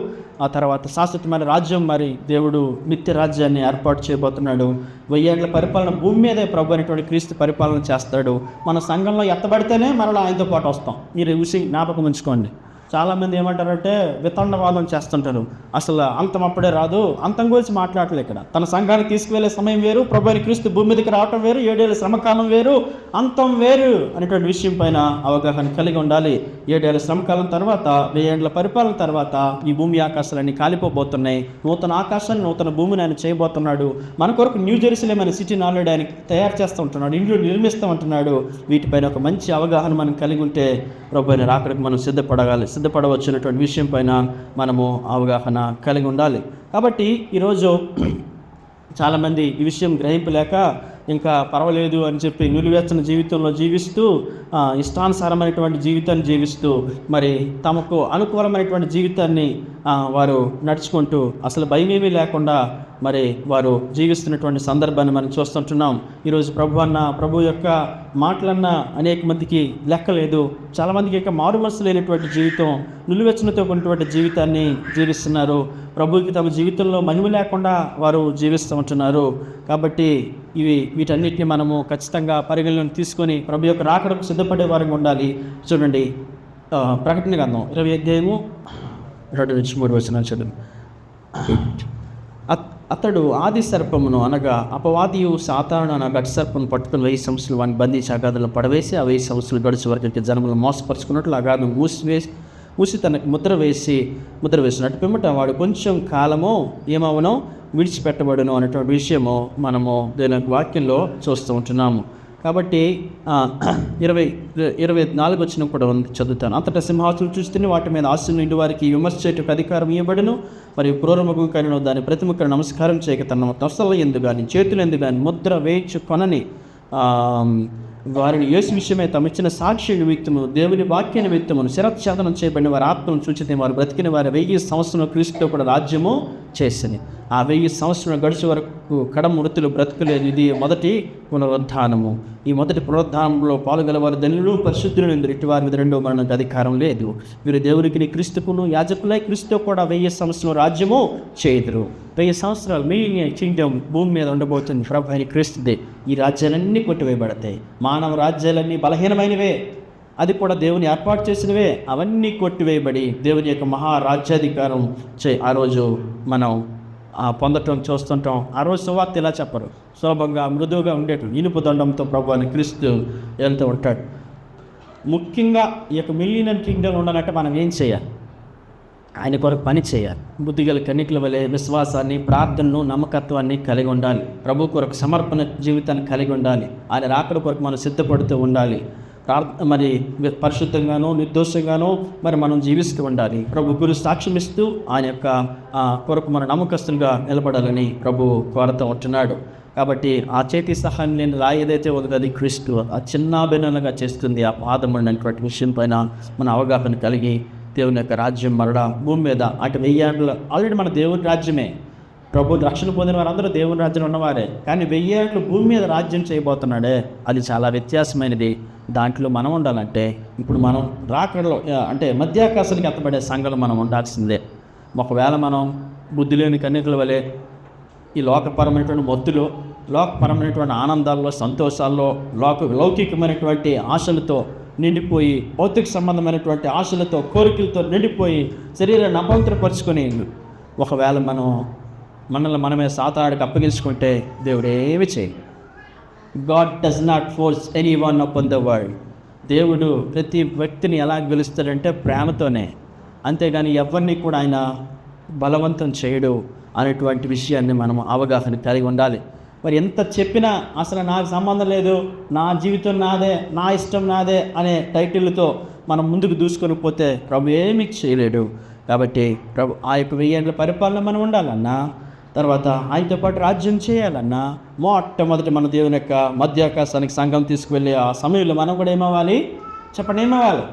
ఆ తర్వాత శాశ్వతమైన రాజ్యం మరి దేవుడు నిత్య రాజ్యాన్ని ఏర్పాటు చేయబోతున్నాడు. 1000 ఏండ్ల పరిపాలన భూమి మీదే ప్రభు అనేటువంటి క్రీస్తు పరిపాలన చేస్తాడు. మన సంఘంలో ఎత్తబడితేనే మరలా ఆయనతో పాటు వస్తాం. మీరు విషయం జ్ఞాపకం ఉంచుకోండి. చాలామంది ఏమంటారంటే వితండవాదం చేస్తుంటారు. అసలు అంతం అప్పుడే రాదు, అంతం గురించి మాట్లాడలేదు. ఇక్కడ తన సంఘానికి తీసుకువెళ్ళే సమయం వేరు, ప్రభు అయిన క్రీస్తు భూమి మీదకి రావటం వేరు, 7 ఏళ్ళ శ్రమకాలం వేరు, అంతం వేరు అనేటువంటి విషయం పైన అవగాహన కలిగి ఉండాలి. 7 ఏళ్ళ శ్రమకాలం తర్వాత, 1000 ఏండ్ల పరిపాలన తర్వాత ఈ భూమి ఆకాశాలన్నీ కాలిపోబోతున్నాయి. నూతన ఆకాశాన్ని, నూతన భూమిని ఆయన చేయబోతున్నాడు. మన కొరకు న్యూ జెరూసలేం అనే సిటీని ఆల్రెడీ ఆయన తయారు చేస్తూ ఉంటున్నాడు, ఇండ్లు నిర్మిస్తూ ఉంటున్నాడు. వీటిపైన ఒక మంచి అవగాహన మనం కలిగి ఉంటే ప్రభు అయిన రాకడకు మనం సిద్ధపడవచ్చినటువంటి విషయం పైన మనము అవగాహన కలిగి ఉండాలి. కాబట్టి ఈరోజు చాలామంది ఈ విషయం గ్రహింపలేక ఇంకా పర్వాలేదు అని చెప్పి నిలువెచ్చని జీవితంలో జీవిస్తూ, ఇష్టానుసారమైనటువంటి జీవితాన్ని జీవిస్తూ, మరి తమకు అనుకూలమైనటువంటి జీవితాన్ని వారు నడుచుకుంటూ అసలు భయమేమీ లేకుండా మరి వారు జీవిస్తున్నటువంటి సందర్భాన్ని మనం చూస్తుంటున్నాం. ఈరోజు ప్రభు యొక్క మాటలన్న అనేక మందికి లెక్కలేదు. చాలామందికి ఇక మారు మనసు లేనటువంటి జీవితం, నిలువెచ్చనతో ఉన్నటువంటి జీవితాన్ని జీవిస్తున్నారు. ప్రభువుకి తమ జీవితంలో మహిమ లేకుండా వారు జీవిస్తూ ఉంటున్నారు. కాబట్టి వీటన్నిటిని మనము ఖచ్చితంగా పరిగణలోకి తీసుకొని ప్రభు యొక్క రాకడకు సిద్ధపడే వారంగా ఉండాలి. చూడండి, ప్రకటన గ్రంథం 20 అధ్యాయము 2-3 వచనాలు చదువు. అతడు ఆది సర్పమును అనగా అపవాదియు సాతాను అన్న గట్టి సర్పమును పట్టుకుని 1000 సంవత్సరాలు వాడిని బంధించి అగాధంలో పడవేసి, ఆ 1000 సంవత్సరాలు గడిచే వరకు జనములను మోసపరుచుకున్నట్లు అగాధం మూసి తనకు ముద్ర వేసినట్టు పిమ్మట వాడు కొంచెం కాలము ఏమవనో విడిచిపెట్టబడును అనేటువంటి విషయము మనము దేని వాక్యంలో చూస్తూ ఉంటున్నాము. కాబట్టి 24 వచనం కూడా చదువుతాను. అంతటా సింహాసనం చూస్తేనే వాటి మీద ఆశీనులు ఇంటి వారికి విమర్శ చేయటకు అధికారం ఇవ్వబడును. మరియు క్రూరముఖం కలిగిన దాని ప్రతిముఖ నమస్కారం చేయక తన తొసల ఎందు కానీ చేతులు ఎందు కానీ ముద్ర వేయించుకొనని వారిని యేసు విషయమై తమిచ్చిన సాక్షి నిమిత్తము దేవుని వాక్య నిమిత్తమును శిరచ్ఛేదనం చేయబడిన వారి ఆత్మను సూచితే వారు బ్రతికిన వారి 1000 సంవత్సరం క్రీస్తుతో కూడా రాజ్యము చేసింది. ఆ 1000 సంవత్సరం గడిచే వరకు మృతులు బ్రతుకులేదు. ఇది మొదటి పునరుద్ధానము. ఈ మొదటి పునరుద్ధానంలో పాల్గొలవారు ధనులు పరిశుద్ధులు ఇటు వారి మీద రెండో మరణానికి అధికారం లేదు. వీరు దేవునికి క్రీస్తుకును యాజకులై క్రీస్తు కూడా 1000 సంవత్సరం రాజ్యము చేయుదురు. 1000 సంవత్సరాలు మిలియన్ కింగ్డమ్ భూమి మీద ఉండబోతుంది. ప్రభు అయిన క్రీస్తుదే. ఈ రాజ్యాలన్నీ కొట్టివేయబడతాయి. మానవ రాజ్యాలన్నీ బలహీనమైనవే, అది కూడా దేవుని ఏర్పాటు చేసినవే. అవన్నీ కొట్టివేయబడి దేవుని యొక్క మహారాజ్యాధికారం ఆ రోజు మనం పొందటం చూస్తుంటాం. ఆ రోజు సువార్త ఇలా చెప్పరు, సులభంగా మృదువుగా ఉండేటు ఇనుపు దండంతో ప్రభు అని క్రీస్తు వెళ్తూ ఉంటాడు. ముఖ్యంగా ఈ యొక్క మిలియన్ కింగ్డమ్ ఉండాలంటే మనం ఏం చేయాలి? ఆయన కొరకు పని చేయాలి. బుద్ధిగల కన్నికల వలె విశ్వాసాన్ని, ప్రార్థనను, నమ్మకత్వాన్ని కలిగి ఉండాలి. ప్రభు కొరకు సమర్పణ జీవితాన్ని కలిగి ఉండాలి. ఆయన రాకడ కొరకు మనం సిద్ధపడుతూ ఉండాలి. మరి పరిశుద్ధంగానో నిర్దోషంగానో మరి మనం జీవిస్తూ ఉండాలి. ప్రభు గురు సాక్ష్యం ఇస్తూ ఆయన యొక్క కొరకు మన నమ్మకస్తులుగా నిలబడాలని ప్రభు కోరుతూ ఉంటున్నాడు. కాబట్టి ఆ చేతి సహాయం లేని రాయి ఏదైతే ఉందో అది క్రీస్తు ఆ చిన్నాభిన్నగా చేస్తుంది. ఆ పాదం అనేటువంటి విషయం పైన మన అవగాహన కలిగి దేవుని యొక్క రాజ్యం మరడా భూమి మీద అటు 1000 ఏళ్ళు ఆల్రెడీ మన దేవుని రాజ్యమే. ప్రభు రక్షణ పొందిన వారందరూ దేవుని రాజ్యం ఉన్నవారే. కానీ 1000 ఏళ్ళు భూమి మీద రాజ్యం చేయబోతున్నాడే, అది చాలా వ్యత్యాసమైనది. దాంట్లో మనం ఉండాలంటే ఇప్పుడు మనం రాకడలో అంటే మధ్యాకాశానికి ఎత్తబడే సంఘంలో మనం ఉండాల్సిందే. ఒకవేళ మనం బుద్ధి లేని కన్యకల వలె ఈ లోకపరమైనటువంటి మొత్తులు, లోకపరమైనటువంటి ఆనందాల్లో, సంతోషాల్లో, లౌకికమైనటువంటి ఆశలతో నిండిపోయి, భౌతిక సంబంధమైనటువంటి ఆశలతో, కోరికలతో నిండిపోయి శరీరాన్ని అపవిత్రపరుచుకొని ఒకవేళ మనల్ని మనమే సాతానుడికి అప్పగించుకుంటే దేవుడు ఏమి చేయి. God does not force any one upon the world. దేవుడు ప్రతి వ్యక్తిని ఎలా గెలుస్తాడంటే ప్రేమతోనే, అంతేగాని ఎవరిని కూడా ఆయన బలవంతం చేయడు అనేటువంటి విషయాన్ని మనం అవగాహన కలిగి ఉండాలి. మరి ఎంత చెప్పినా అసలు నాకు సంబంధం లేదు, నా జీవితం నాదే, నా ఇష్టం నాదే అనే టైటిల్తో మనం ముందుకు దూసుకొని పోతే ప్రభు ఏమీ చేయలేడు. కాబట్టి ప్రభు ఆ యొక్క 1000 ఏళ్ళ పరిపాలన మనం ఉండాలన్నా, తర్వాత ఆయనతో పాటు రాజ్యం చేయాలన్నా, మొట్టమొదటి మన దేవుని యొక్క మధ్యాకాశానికి సంఘం తీసుకువెళ్ళి ఆ సమయంలో మనం కూడా ఏమవ్వాలి? చెప్పండి, ఏమవ్వాలి?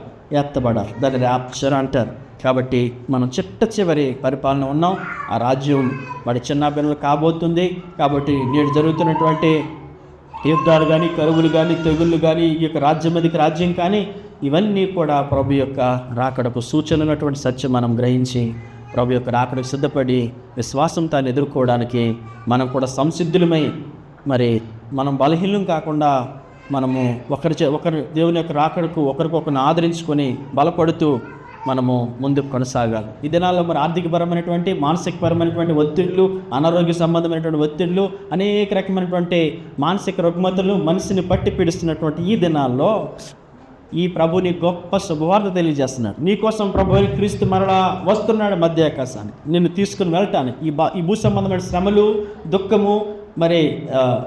ఎత్తబడాలి. దాన్ని ర్యాప్చర్ అంటారు. కాబట్టి మనం చిట్ట చివరి పరిపాలన ఉన్నాం. ఆ రాజ్యం వాడి చిన్నాభిన్నలు కాబోతుంది. కాబట్టి నేడు జరుగుతున్నటువంటి యుద్ధాలు కానీ, కరువులు కానీ, తెగుళ్ళు కానీ, ఈ యొక్క రాజ్యం కానీ, ఇవన్నీ కూడా ప్రభు యొక్క రాకడకు సూచనటువంటి సత్యం మనం గ్రహించి ప్రభు యొక్క రాకడకు సిద్ధపడి విశ్వాసంతో ఎదుర్కోవడానికి మనం కూడా సంసిద్ధులమై, మరి మనం బలహీనం కాకుండా మనము ఒకరి దేవుని యొక్క రాకడకు ఒకరికొకరిని ఆదరించుకొని బలపడుతూ మనము ముందుకు కొనసాగాలి. ఈ దినాల్లో మరి ఆర్థికపరమైనటువంటి, మానసికపరమైనటువంటి ఒత్తిళ్లు, అనారోగ్య సంబంధమైనటువంటి ఒత్తిళ్లు, అనేక రకమైనటువంటి మానసిక రుగ్మతలు మనిషిని పట్టి పీడిస్తున్నటువంటి ఈ దినాల్లో ఈ ప్రభుని గొప్ప శుభవార్త తెలియజేస్తున్నాడు. నీకోసం ప్రభు క్రీస్తు మరలా వస్తున్నాడు మధ్య ఆకాశానికి నిన్ను తీసుకుని వెళ్ళటానికి. ఈ భూ సంబంధమైన శ్రమలు, దుఃఖము, మరి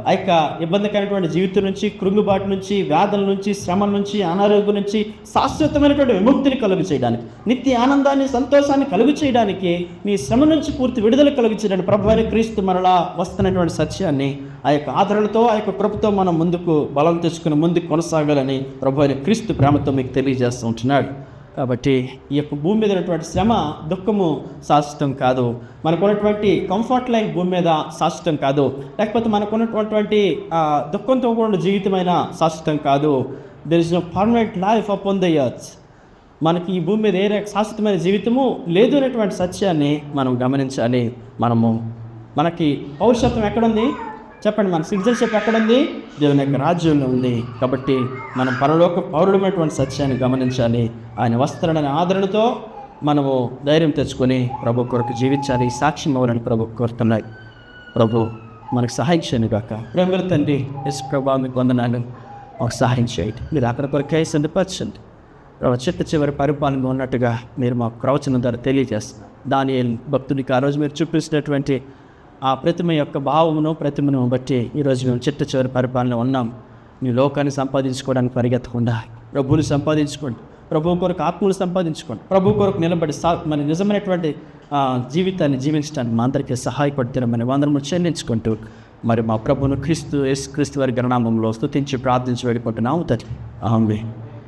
ఆ యొక్క ఇబ్బందికరమైనటువంటి జీవితం నుంచి, కృంగుబాటు నుంచి, వ్యాధుల నుంచి, శ్రమల నుంచి, అనారోగ్యం నుంచి శాశ్వతమైనటువంటి విముక్తిని కలుగు చేయడానికి, నిత్య ఆనందాన్ని, సంతోషాన్ని కలుగు చేయడానికి, నీ శ్రమ నుంచి పూర్తి విడుదల కలుగు చేయడానికి ప్రభువైన క్రీస్తు మరలా వస్తున్నటువంటి సత్యాన్ని ఆ యొక్క ఆదరణతో, ఆ యొక్క కృపతో మనం ముందుకు బలం తెచ్చుకుని ముందుకు కొనసాగాలని ప్రభువైన క్రీస్తు ప్రేమతో మీకు తెలియజేస్తూ ఉంటున్నాడు. కాబట్టి ఈ యొక్క భూమి మీద ఉన్నటువంటి శ్రమ, దుఃఖము శాశ్వతం కాదు. మనకున్నటువంటి కంఫర్ట్ లైఫ్ భూమి మీద శాశ్వతం కాదు. లేకపోతే మనకున్నటువంటి దుఃఖంతో కూడిన జీవితమైన శాశ్వతం కాదు. There is no permanent life upon the earth. మనకి ఈ భూమి మీద ఏ శాశ్వతమైన జీవితము లేదు అనేటువంటి సత్యాన్ని మనం గమనించాలి. మనకి పౌరుషత్వం ఎక్కడుంది చెప్పండి? మన సిటిజన్షిప్ ఎక్కడుంది? దేవుని యొక్క రాజ్యంలో ఉంది. కాబట్టి మనం పరలోక పౌరులమైనటువంటి సత్యాన్ని గమనించాలి. ఆయన వస్త్రాన్ని ఆదరణతో మనము ధైర్యం తెచ్చుకొని ప్రభు కొరకు జీవించాలి, సాక్ష్యం అవ్వాలని ప్రభు కోరుతున్నాయి. ప్రభు మనకు సహాయం చేయను గాక. ప్రేమల తండ్రి యేసు ప్రభువా, మీకు వందనాలు. మాకు సహాయం చేయండి. మీరు అక్కడ కొరకై సందర్శించండి. చిట్ట చివరి పరిపాలన ఉన్నట్టుగా మీరు మాకు ప్రవచనం ద్వారా తెలియజేస్తున్నారు. దానియేలు భక్తుడికి ఆ రోజు మీరు చూపిస్తున్నటువంటి ఆ ప్రతిమ యొక్క ప్రతిమను బట్టి ఈరోజు మేము చిట్ట చివరి పరిపాలన ఉన్నాం. మీ లోకాన్ని సంపాదించుకోవడానికి పరిగెత్తకుండా ప్రభువుని సంపాదించుకోండి, ప్రభు కొరకు ఆత్మలు సంపాదించుకోండి, ప్రభు కొరకు నిలబడి మన నిజమైనటువంటి జీవితాన్ని జీవించడానికి మా అందరికీ సహాయపడుతున్నామని వందరము చెల్లించుకుంటూ మరి మా ప్రభువును యేసు క్రీస్తు వారి గణనామంలో స్తుతించి ప్రార్థించి వేడుకుంటున్నాము తండ్రి. ఆమేన్.